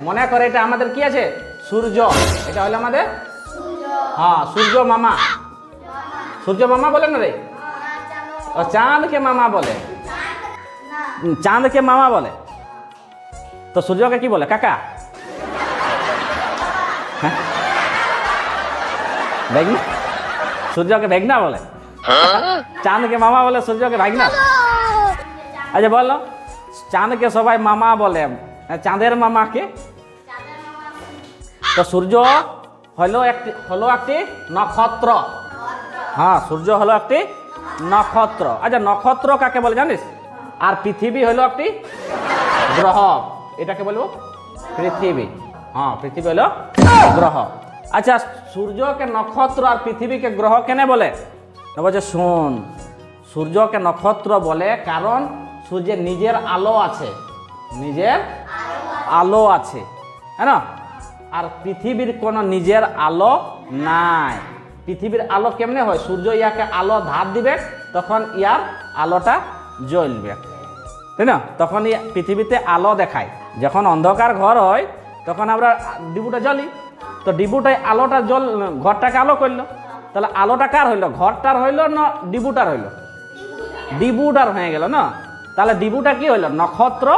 মনে করে এটা আমাদের কি আছে? সূর্য। এটা হলো আমাদের হ্যাঁ সূর্য মামা। সূর্য মামা বলে না রে? ও চাঁদকে মামা বলে। চাঁদকে মামা বলে। তো সূর্যকে কি বলে? কাকা। হ্যাঁ বেগনা। সূর্যকে বেগনা বলে, চাঁদকে মামা বলে, সূর্যকে ভাগনা। আচ্ছা বলো, চাঁদকে সবাই মামা বলে, চাঁদের মামাকে? তো সূর্য হলো একটি নক্ষত্র। হ্যাঁ সূর্য হলো একটি নক্ষত্র। আচ্ছা নক্ষত্র কাকে বলে জানিস? আর পৃথিবী হলো একটি গ্রহ। এটাকে বলবো পৃথিবী। হ্যাঁ পৃথিবী হলো গ্রহ। আচ্ছা সূর্যকে নক্ষত্র আর পৃথিবীকে গ্রহ কেন বলে? বলছে শোন, সূর্যকে নক্ষত্র বলে কারণ সূর্যের নিজের আলো আছে, নিজের আলো আছে, হ্যাঁ না? আর পৃথিবীর কোনো নিজের আলো নাই। পৃথিবীর আলো কেমনে হয়? সূর্য ইয়াকে আলো ধার দিবে, তখন ইয়ার আলোটা জ্বলবে, তাই না? তখন পৃথিবীতে আলো দেখায়। যখন অন্ধকার ঘর হয় তখন আমরা ডিবুটা জ্বলি, তো ডিবুটাই আলোটা ঘরটাকে আলো করলো। তাহলে আলোটা কার হইলো? ঘরটার হইলো না ডিবুটার হইলো? ডিবুটার হয়ে গেল না? তাহলে ডিবুটা কি হইলো? নক্ষত্র।